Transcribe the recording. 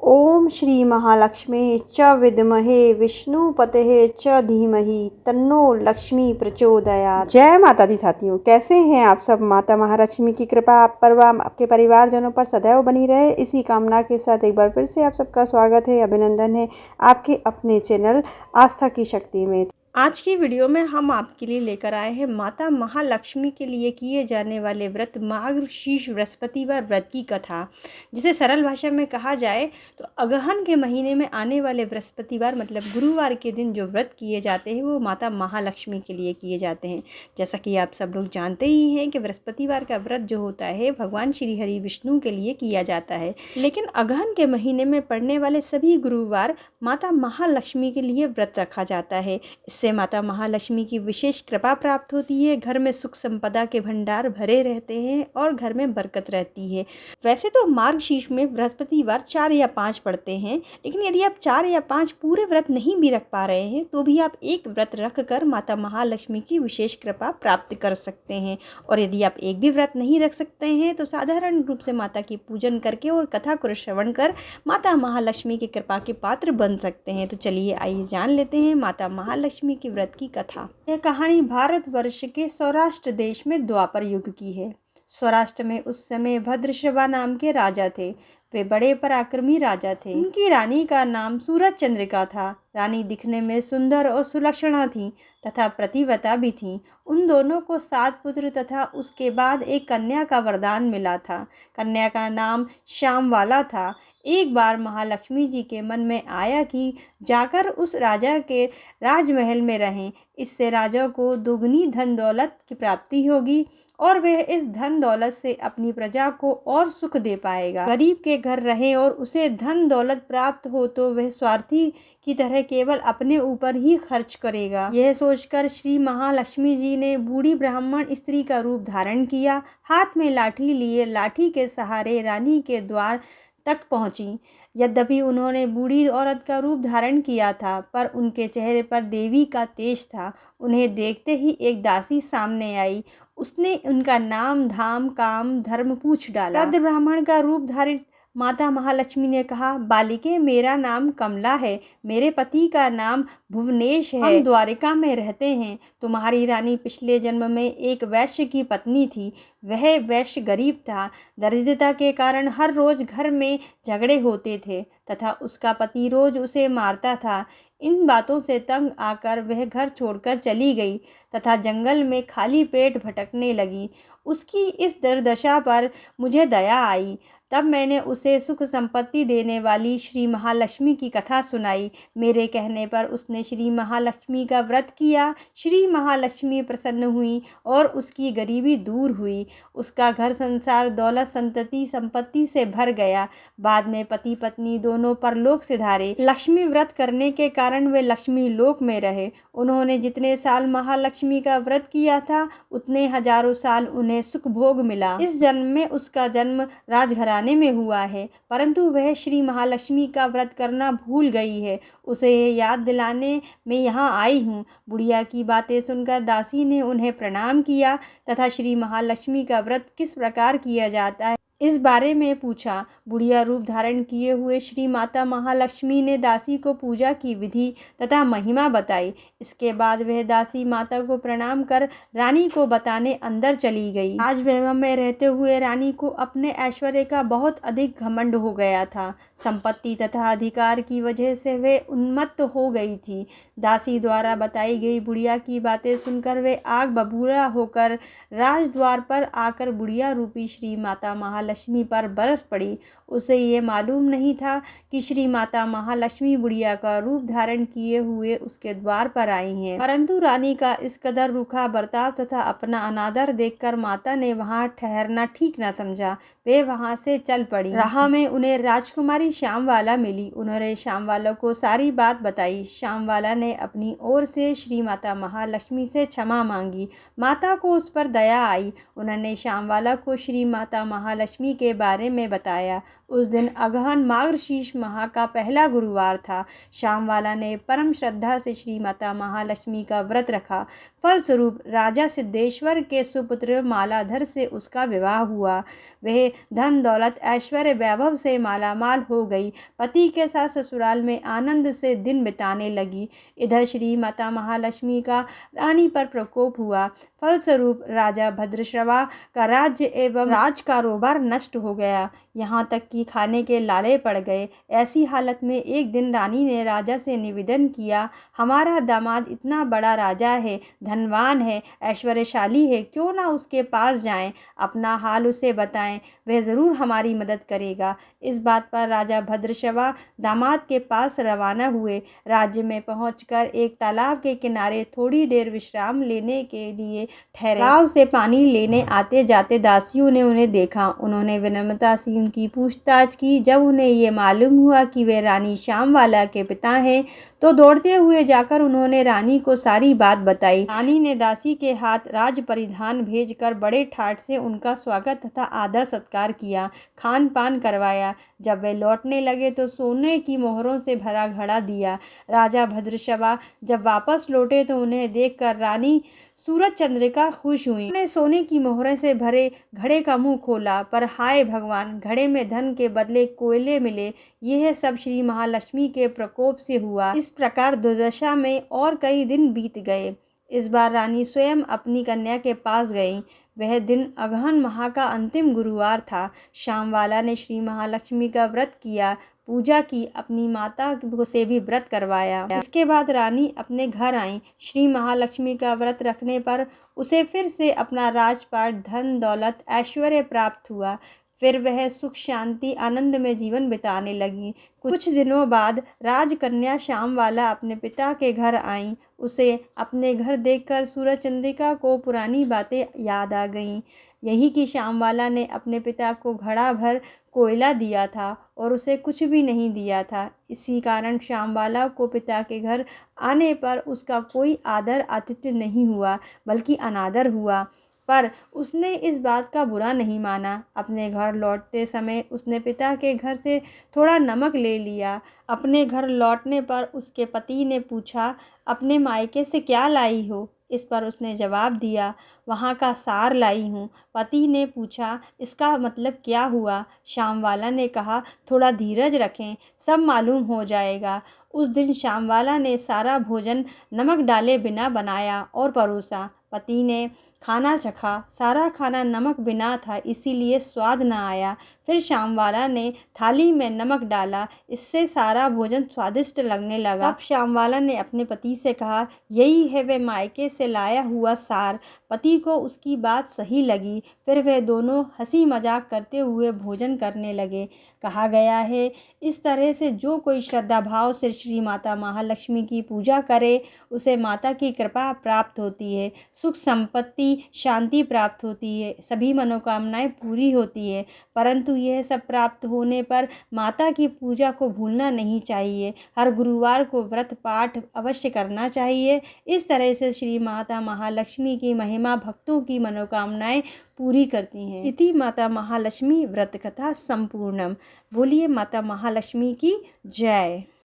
ओम श्री महालक्ष्मी च विद्महे विष्णुपतये च धीमहि तन्नो लक्ष्मी प्रचोदयात्। जय माता दी साथियों, कैसे हैं आप सब। माता महालक्ष्मी की कृपा आप पर व आपके परिवारजनों पर सदैव बनी रहे, इसी कामना के साथ एक बार फिर से आप सबका स्वागत है, अभिनंदन है आपके अपने चैनल आस्था की शक्ति में। आज की वीडियो में हम आपके लिए लेकर आए हैं माता महालक्ष्मी के लिए किए जाने वाले व्रत मार्गशीर्ष बृहस्पतिवार व्रत की कथा, जिसे सरल भाषा में कहा जाए तो अगहन के महीने में आने वाले बृहस्पतिवार मतलब गुरुवार के दिन जो व्रत किए जाते हैं वो माता महालक्ष्मी के लिए किए जाते हैं। जैसा कि आप सब लोग जानते ही हैं कि बृहस्पतिवार का व्रत जो होता है भगवान श्री हरि विष्णु के लिए किया जाता है, लेकिन अगहन के महीने में पड़ने वाले सभी गुरुवार माता महालक्ष्मी के लिए व्रत रखा जाता है। इससे माता महालक्ष्मी की विशेष कृपा प्राप्त होती है, घर में सुख संपदा के भंडार भरे रहते हैं और घर में बरकत रहती है। वैसे तो मार्गशीर्ष में बृहस्पतिवार 4 या 5 पड़ते हैं, लेकिन यदि आप 4 या 5 पूरे व्रत नहीं भी रख पा रहे हैं तो भी आप एक व्रत रख कर माता महालक्ष्मी की विशेष कृपा प्राप्त कर सकते हैं। और यदि आप एक भी व्रत नहीं रख सकते हैं तो साधारण रूप से माता की पूजन करके और कथा को श्रवण कर माता महालक्ष्मी की कृपा के पात्र बन सकते हैं। तो चलिए आइए जान लेते हैं माता महालक्ष्मी के व्रत की कथा। यह कहानी भारतवर्ष के सौराष्ट्र देश में द्वापर युग की है। सौराष्ट्र में उस समय भद्रश्रवा नाम के राजा थे। वे बड़े पराक्रमी राजा थे। उनकी रानी का नाम सूरज चंद्रिका था। रानी दिखने में सुंदर और सुलक्षणा थी तथा प्रतिव्रता भी थी। उन दोनों को 7 पुत्र तथा उसके बाद एक कन्या का वरदान मिला था। कन्या का नाम श्यामवाला था। एक बार महालक्ष्मी जी के मन में आया कि जाकर उस राजा के राजमहल में रहें, इससे राजा को दुगनी धन दौलत की प्राप्ति होगी और वह इस धन दौलत से अपनी प्रजा को और सुख दे पाएगा। गरीब के घर रहे और उसे धन दौलत प्राप्त हो तो वह स्वार्थी की तरह केवल अपने ऊपर ही खर्च करेगा। यह सोचकर श्री महालक्ष्मी जी ने बूढ़ी ब्राह्मण स्त्री का रूप धारण किया। हाथ में लाठी लिए लाठी के सहारे रानी के द्वार तक पहुंची। यद्यपि उन्होंने बूढ़ी औरत का रूप धारण किया था, पर उनके चेहरे पर देवी का तेज था। उन्हें देखते ही एक दासी सामने आई। उसने उनका नाम धाम काम धर्म पूछ डाला। वृद्ध ब्राह्मण का रूप धारित माता महालक्ष्मी ने कहा, बालिके मेरा नाम कमला है, मेरे पति का नाम भुवनेश है, हम द्वारिका में रहते हैं। तुम्हारी रानी पिछले जन्म में एक वैश्य की पत्नी थी। वह वैश्य गरीब था। दरिद्रता के कारण हर रोज घर में झगड़े होते थे तथा उसका पति रोज उसे मारता था। इन बातों से तंग आकर वह घर छोड़कर चली गई तथा जंगल में खाली पेट भटकने लगी। उसकी इस दुर्दशा पर मुझे दया आई। तब मैंने उसे सुख संपत्ति देने वाली श्री महालक्ष्मी की कथा सुनाई। मेरे कहने पर उसने श्री महालक्ष्मी का व्रत किया। श्री महालक्ष्मी प्रसन्न हुई और उसकी गरीबी दूर हुई। उसका घर संसार दौलत संतति संपत्ति से भर गया। बाद में पति पत्नी दोनों परलोक सिधारे। लक्ष्मी व्रत करने के कारण वे लक्ष्मी लोक में रहे। उन्होंने जितने साल महालक्ष्मी का व्रत किया था उतने हजारों साल उन्हें सुख भोग मिला। इस जन्म में उसका जन्म राजघराने में हुआ है, परंतु वह श्री महालक्ष्मी का व्रत करना भूल गई है। उसे याद दिलाने में यहाँ आई हूँ। बुढ़िया की बातें सुनकर दासी ने उन्हें प्रणाम किया तथा श्री महालक्ष्मी का व्रत किस प्रकार किया जाता है इस बारे में पूछा। बुढ़िया रूप धारण किए हुए श्री माता महालक्ष्मी ने दासी को पूजा की विधि तथा महिमा बताई। इसके बाद वह दासी माता को प्रणाम कर रानी को बताने अंदर चली गई। आज वह में रहते हुए रानी को अपने ऐश्वर्य का बहुत अधिक घमंड हो गया था। संपत्ति तथा अधिकार की वजह से वह उन्मत्त हो गई थी। दासी द्वारा बताई गई बुढ़िया की बातें सुनकर वे आग बबूला होकर राजद्वार पर आकर बुढ़िया रूपी श्री माता महालक्ष्मी पर बरस पड़ी। उसे ये मालूम नहीं था कि श्री माता महालक्ष्मी बुढ़िया का रूप धारण किए हुए उसके द्वार पर आई हैं। परंतु रानी का इस कदर रूखा बर्ताव तथा अपना अनादर देखकर माता ने वहां ठहरना ठीक न समझा। वे वहां से चल पड़ी। राह में उन्हें राजकुमारी श्यामवाला मिली। उन्होंने श्यामवाला को सारी बात बताई। श्यामवाला ने अपनी ओर से श्री माता महालक्ष्मी से क्षमा मांगी। माता को उस पर दया आई। उन्होंने श्यामवाला को श्री माता महालक्ष्मी महालक्ष्मी के बारे में बताया। उस दिन अगहन मार्गशीर्ष माह का पहला गुरुवार था। श्यामवाला ने परम श्रद्धा से श्री माता महालक्ष्मी का व्रत रखा। फलस्वरूप राजा सिद्धेश्वर के सुपुत्र मालाधर से उसका विवाह हुआ। वह धन दौलत ऐश्वर्य वैभव से मालामाल हो गई। पति के साथ ससुराल में आनंद से दिन बिताने लगी। इधर श्री माता महालक्ष्मी का रानी पर प्रकोप हुआ। फलस्वरूप राजा भद्रश्रवा का राज्य एवं राज कारोबार नष्ट हो गया। यहाँ तक कि खाने के लाले पड़ गए। ऐसी हालत में एक दिन रानी ने राजा से निवेदन किया, हमारा दामाद इतना बड़ा राजा है, धनवान है, ऐश्वर्यशाली है, क्यों ना उसके पास जाएं, अपना हाल उसे बताएं, वह ज़रूर हमारी मदद करेगा। इस बात पर राजा भद्रश्रवा दामाद के पास रवाना हुए। राज्य में पहुंचकर एक तालाब के किनारे थोड़ी देर विश्राम लेने के लिए ठहरे। तालाब से पानी लेने आते जाते दासियों ने उन्हें देखा। उन्होंने विनम्रता से उनकी पूछताछ की। जब उन्हें ये मालूम हुआ कि वे रानी श्यामवाला के पिता हैं, तो दौड़ते हुए जाकर उन्होंने रानी को सारी बात बताई। रानी ने दासी के हाथ राज परिधान भेजकर बड़े ठाट से उनका स्वागत तथा आदर सत्कार किया, खान पान करवाया। जब वे लौटने लगे तो सोने की मोहरों से भरा घड़ा दिया। राजा भद्रश्रवा जब वापस लौटे तो उन्हें देखकर रानी सूरज चंद्रिका खुश हुई। उन्होंने सोने की मोहरों से भरे घड़े का मुंह खोला, पर हाय भगवान, घड़े में धन के बदले कोयले मिले। यह सब श्री महालक्ष्मी के प्रकोप से हुआ। इस प्रकार दुर्दशा में और कई दिन बीत गए। इस बार रानी स्वयं अपनी कन्या के पास गई। वह दिन अगहन माह का अंतिम गुरुवार था। श्यामवाला ने श्री महालक्ष्मी का व्रत किया, पूजा की, अपनी माता से भी व्रत करवाया। इसके बाद रानी अपने घर आई। श्री महालक्ष्मी का व्रत रखने पर उसे फिर से अपना राजपाट, धन दौलत, ऐश्वर्य प्राप्त हुआ। फिर वह सुख शांति आनंद में जीवन बिताने लगी। कुछ दिनों बाद राजकन्या श्यामवाला अपने पिता के घर आई। उसे अपने घर देखकर सूरज चंद्रिका को पुरानी बातें याद आ गईं। यही कि श्यामवाला ने अपने पिता को घड़ा भर कोयला दिया था और उसे कुछ भी नहीं दिया था। इसी कारण श्यामवाला को पिता के घर आने पर उसका कोई आदर आतिथ्य नहीं हुआ, बल्कि अनादर हुआ। पर उसने इस बात का बुरा नहीं माना। अपने घर लौटते समय उसने पिता के घर से थोड़ा नमक ले लिया। अपने घर लौटने पर उसके पति ने पूछा, अपने मायके से क्या लाई हो? इस पर उसने जवाब दिया, वहाँ का सार लाई हूँ। पति ने पूछा, इसका मतलब क्या हुआ? श्यामवाला ने कहा, थोड़ा धीरज रखें, सब मालूम हो जाएगा। उस दिन श्यामवाला ने सारा भोजन नमक डाले बिना बनाया और परोसा। पति ने खाना चखा। सारा खाना नमक बिना था, इसीलिए स्वाद न आया। फिर श्यामवाला ने थाली में नमक डाला, इससे सारा भोजन स्वादिष्ट लगने लगा। तब श्यामवाला ने अपने पति से कहा, यही है वह मायके से लाया हुआ सार। पति को उसकी बात सही लगी। फिर वे दोनों हंसी मजाक करते हुए भोजन करने लगे। कहा गया है, इस तरह से जो कोई श्रद्धा भाव से श्री माता महालक्ष्मी की पूजा करे, उसे माता की कृपा प्राप्त होती है, सुख संपत्ति शांति प्राप्त होती है, सभी मनोकामनाएं पूरी होती है। परंतु यह सब प्राप्त होने पर माता की पूजा को भूलना नहीं चाहिए। हर गुरुवार को व्रत पाठ अवश्य करना चाहिए। इस तरह से श्री माता महालक्ष्मी की महिमा भक्तों की मनोकामनाएं पूरी करती हैं। इति माता महालक्ष्मी व्रत कथा संपूर्णम। बोलिए माता महालक्ष्मी की जय।